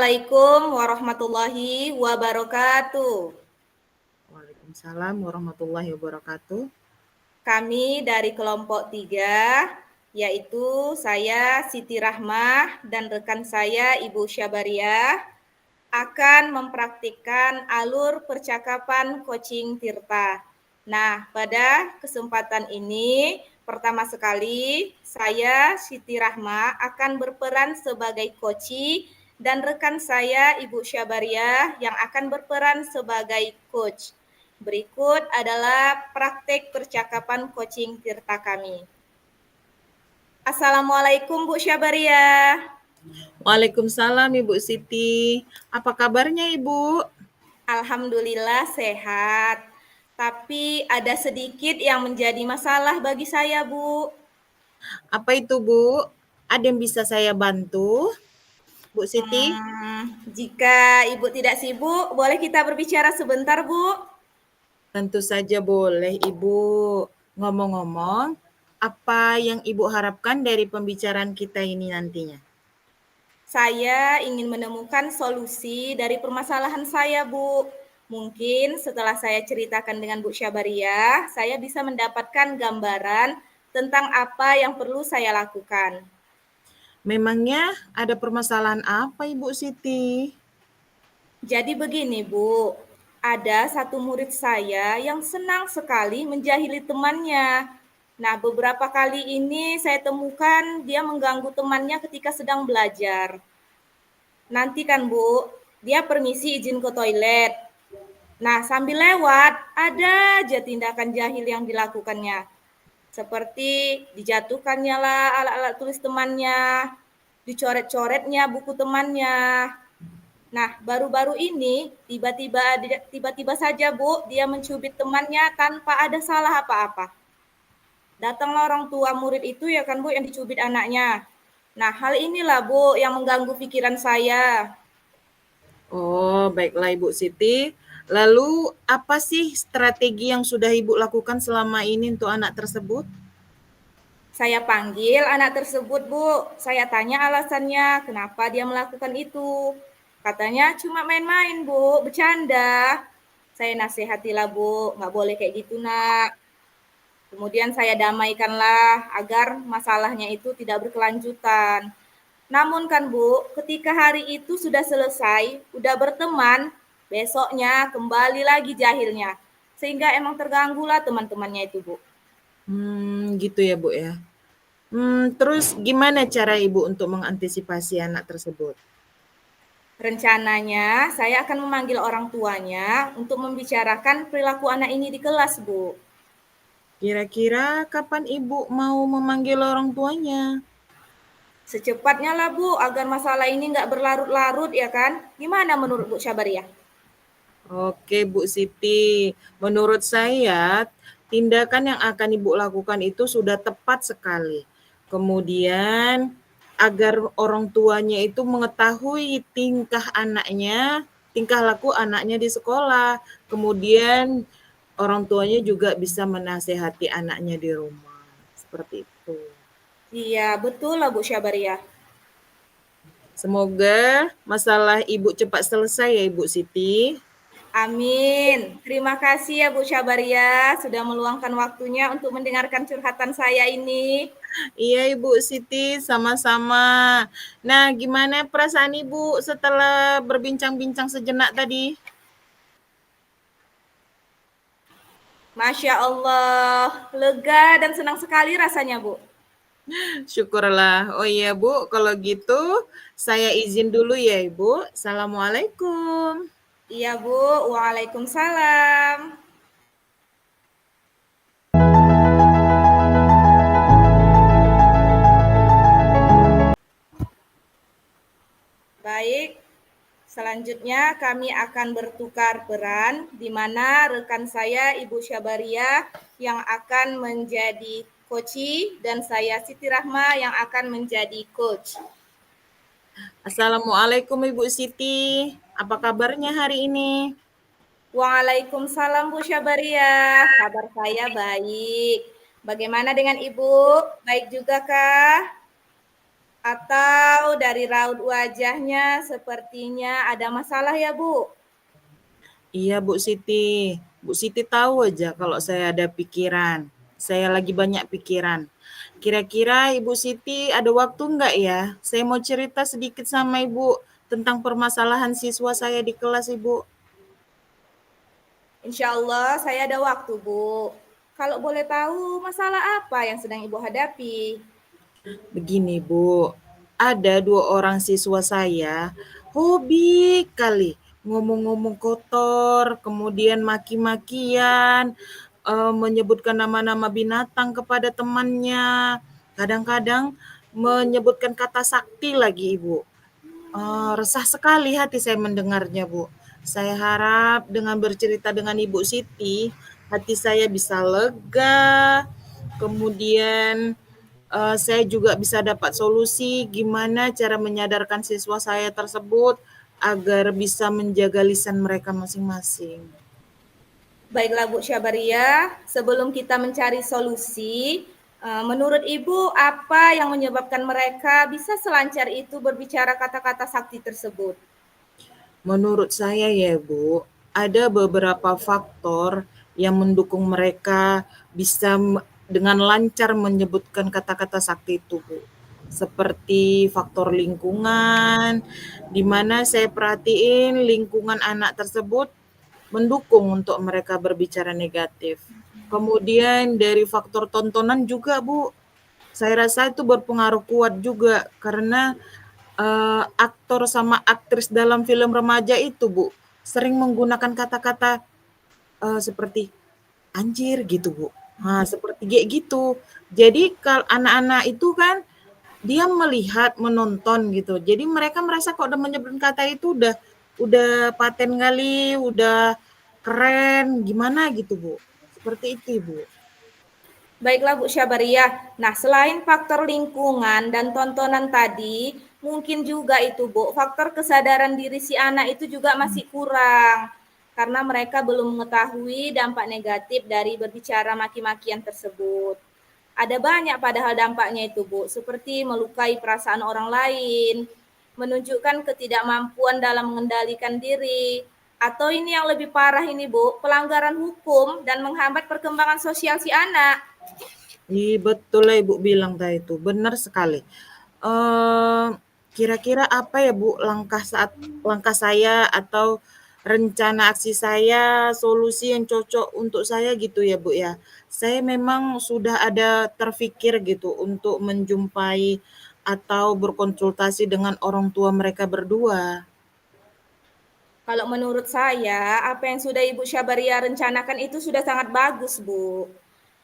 Assalamualaikum warahmatullahi wabarakatuh. Waalaikumsalam warahmatullahi wabarakatuh. Kami dari kelompok 3, yaitu saya Siti Rahmah dan rekan saya Ibu Syabariah, akan mempraktikkan alur percakapan coaching Tirta. Nah, pada kesempatan ini, pertama sekali saya Siti Rahmah akan berperan sebagai coachee dan rekan saya Ibu Syabariah yang akan berperan sebagai coach. Berikut adalah praktek percakapan coaching Tirta kami. Assalamualaikum Bu Syabariah. Waalaikumsalam Ibu Siti. Apa kabarnya Ibu? Alhamdulillah sehat. Tapi ada sedikit yang menjadi masalah bagi saya, Bu. Apa itu Bu? Ada yang bisa saya bantu? Bu Siti? Jika Ibu tidak sibuk, boleh kita berbicara sebentar, Bu? Tentu saja boleh Ibu. Ngomong-ngomong, apa yang Ibu harapkan dari pembicaraan kita ini nantinya? Saya ingin menemukan solusi dari permasalahan saya, Bu. Mungkin setelah saya ceritakan dengan Bu Syabariah, saya bisa mendapatkan gambaran tentang apa yang perlu saya lakukan. Memangnya ada permasalahan apa Ibu Siti? Jadi begini, Bu. Ada satu murid saya yang senang sekali menjahili temannya. Nah, beberapa kali ini saya temukan dia mengganggu temannya ketika sedang belajar. Nanti kan, Bu, dia permisi izin ke toilet. Nah, sambil lewat, ada aja tindakan jahil yang dilakukannya. Seperti dijatuhkannya lah alat-alat tulis temannya, dicoret-coretnya buku temannya. Nah, baru-baru ini tiba-tiba saja, Bu, dia mencubit temannya tanpa ada salah apa-apa. Datanglah orang tua murid itu ya kan, Bu, yang dicubit anaknya. Nah, hal inilah, Bu, yang mengganggu pikiran saya. Oh, baiklah Ibu Siti. Lalu apa sih strategi yang sudah Ibu lakukan selama ini untuk anak tersebut? Saya panggil anak tersebut, Bu. Saya tanya alasannya, kenapa dia melakukan itu. Katanya cuma main-main, Bu, bercanda. Saya nasihatilah, Bu, nggak boleh kayak gitu, nak. Kemudian saya damaikanlah agar masalahnya itu tidak berkelanjutan. Namun kan Bu, ketika hari itu sudah selesai, udah berteman, besoknya kembali lagi jahilnya. Sehingga emang terganggulah teman-temannya itu, Bu. Gitu ya Bu ya. Terus gimana cara Ibu untuk mengantisipasi anak tersebut? Rencananya saya akan memanggil orang tuanya untuk membicarakan perilaku anak ini di kelas, Bu. Kira-kira kapan Ibu mau memanggil orang tuanya? Secepatnya lah, Bu, agar masalah ini nggak berlarut-larut ya kan. Gimana menurut Bu Syabariah? Oke Bu Siti, menurut saya tindakan yang akan Ibu lakukan itu sudah tepat sekali. Kemudian agar orang tuanya itu mengetahui tingkah laku anaknya di sekolah. Kemudian orang tuanya juga bisa menasehati anaknya di rumah. Seperti itu. Iya, betul lah Bu Syabariah. Semoga masalah Ibu cepat selesai ya Ibu Siti. Amin. Terima kasih ya Bu Syabariah sudah meluangkan waktunya untuk mendengarkan curhatan saya ini. Iya Ibu Siti, sama-sama. Nah, gimana perasaan Ibu setelah berbincang-bincang sejenak tadi? Masya Allah, lega dan senang sekali rasanya Bu. Syukurlah. Oh iya Bu, kalau gitu saya izin dulu ya Ibu. Assalamualaikum. Iya Bu, Waalaikumsalam. Baik, selanjutnya kami akan bertukar peran di mana rekan saya Ibu Syabariah yang akan menjadi coachee dan saya Siti Rahma yang akan menjadi coach. Assalamualaikum Ibu Siti. Apa kabarnya hari ini? Waalaikumsalam Bu Syabariah, kabar saya baik. Bagaimana dengan Ibu? Baik juga kah? Atau dari raut wajahnya sepertinya ada masalah ya, Bu? Iya Bu Siti, Bu Siti tahu aja kalau saya ada pikiran. Saya lagi banyak pikiran. Kira-kira Ibu Siti ada waktu nggak ya? Saya mau cerita sedikit sama Ibu tentang permasalahan siswa saya di kelas Ibu. Insya Allah saya ada waktu, Bu. Kalau boleh tahu masalah apa yang sedang Ibu hadapi? Begini Bu, ada 2 orang siswa saya hobi kali ngomong-ngomong kotor, kemudian maki-makian, menyebutkan nama-nama binatang kepada temannya, kadang-kadang menyebutkan kata sakti lagi Ibu. Resah sekali hati saya mendengarnya Bu. Saya harap dengan bercerita dengan Ibu Siti, hati saya bisa lega, kemudian saya juga bisa dapat solusi gimana cara menyadarkan siswa saya tersebut agar bisa menjaga lisan mereka masing-masing. Baiklah Bu Syabaria, sebelum kita mencari solusi, menurut Ibu apa yang menyebabkan mereka bisa selancar itu berbicara kata-kata sakti tersebut? Menurut saya ya Bu, ada beberapa faktor yang mendukung mereka bisa dengan lancar menyebutkan kata-kata sakti itu Bu. Seperti faktor lingkungan, di mana saya perhatiin lingkungan anak tersebut mendukung untuk mereka berbicara negatif. Kemudian dari faktor tontonan juga Bu, saya rasa itu berpengaruh kuat juga karena aktor sama aktris dalam film remaja itu Bu, sering menggunakan kata-kata seperti anjir gitu Bu. Nah, seperti kayak gitu. Jadi kalau anak-anak itu kan dia melihat, menonton gitu. Jadi mereka merasa kok udah menyebut kata itu udah paten kali, udah keren, gimana gitu Bu. Seperti itu Ibu. Baiklah Bu Syabaria. Nah, selain faktor lingkungan dan tontonan tadi, mungkin juga itu Bu, faktor kesadaran diri si anak itu juga masih kurang. Karena mereka belum mengetahui dampak negatif dari berbicara maki-makian tersebut. Ada banyak padahal dampaknya itu Bu, seperti melukai perasaan orang lain, menunjukkan ketidakmampuan dalam mengendalikan diri, atau ini yang lebih parah ini Bu, pelanggaran hukum dan menghambat perkembangan sosial si anak. Betul lah Ibu bilang tadi itu, benar sekali. Eee, Kira-kira apa ya Bu langkah saya atau rencana aksi saya, solusi yang cocok untuk saya gitu ya Bu ya? Saya memang sudah ada terfikir gitu untuk menjumpai atau berkonsultasi dengan orang tua mereka berdua. Kalau menurut saya, apa yang sudah Ibu Syabaria rencanakan itu sudah sangat bagus, Bu.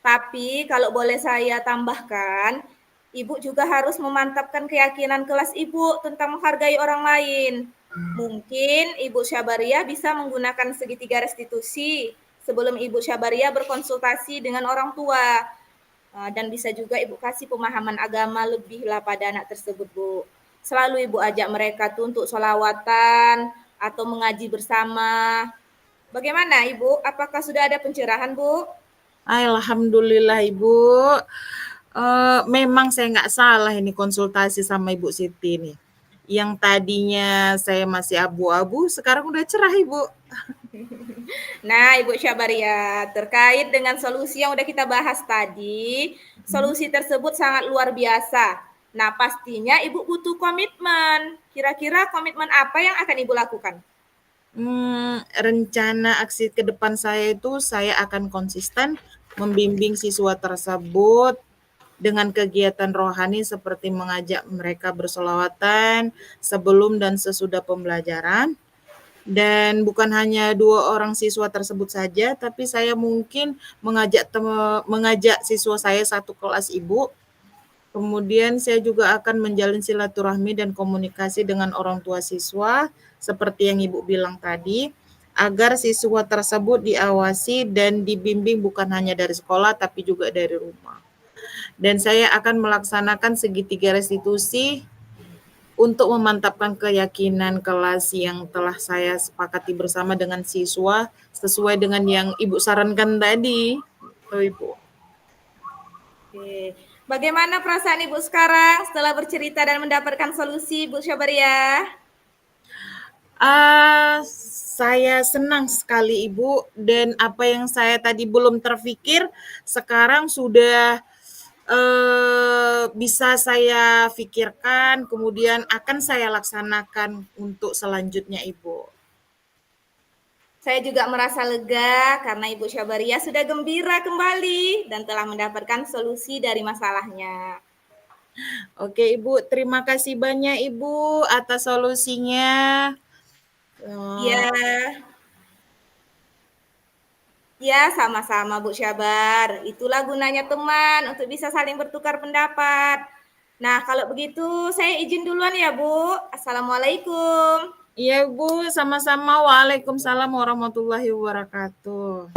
Tapi kalau boleh saya tambahkan, Ibu juga harus memantapkan keyakinan kelas Ibu tentang menghargai orang lain. Mungkin Ibu Syabaria bisa menggunakan segitiga restitusi sebelum Ibu Syabaria berkonsultasi dengan orang tua. Dan bisa juga Ibu kasih pemahaman agama lebih lah pada anak tersebut, Bu. Selalu Ibu ajak mereka tuh untuk sholawatan atau mengaji bersama. Bagaimana Ibu? Apakah sudah ada pencerahan, Bu? Alhamdulillah Ibu, memang saya nggak salah ini konsultasi sama Ibu Siti nih. Yang tadinya saya masih abu-abu, sekarang udah cerah Ibu. Nah, Ibu Syabaria, terkait dengan solusi yang udah kita bahas tadi, solusi tersebut sangat luar biasa. Nah, pastinya Ibu butuh komitmen. Kira-kira komitmen apa yang akan Ibu lakukan? Rencana aksi ke depan saya itu saya akan konsisten membimbing siswa tersebut dengan kegiatan rohani seperti mengajak mereka bersolawatan sebelum dan sesudah pembelajaran. Dan bukan hanya 2 orang siswa tersebut saja, tapi saya mungkin mengajak siswa saya satu kelas Ibu. Kemudian saya juga akan menjalin silaturahmi dan komunikasi dengan orang tua siswa, seperti yang Ibu bilang tadi, agar siswa tersebut diawasi dan dibimbing bukan hanya dari sekolah, tapi juga dari rumah. Dan saya akan melaksanakan segitiga restitusi untuk memantapkan keyakinan kelas yang telah saya sepakati bersama dengan siswa, sesuai dengan yang Ibu sarankan tadi. Itu Ibu. Oke. Bagaimana perasaan Ibu sekarang setelah bercerita dan mendapatkan solusi, Bu Syabariah? Saya senang sekali Ibu, dan apa yang saya tadi belum terfikir, sekarang sudah bisa saya pikirkan, kemudian akan saya laksanakan untuk selanjutnya Ibu. Saya juga merasa lega karena Ibu Syabariah sudah gembira kembali dan telah mendapatkan solusi dari masalahnya. Oke Ibu, terima kasih banyak Ibu atas solusinya. Ya, Eh, ya sama-sama Bu Syabar. Itulah gunanya teman untuk bisa saling bertukar pendapat. Nah, kalau begitu saya izin duluan ya Bu. Assalamualaikum. Iya Bu, sama-sama. Waalaikumsalam warahmatullahi wabarakatuh.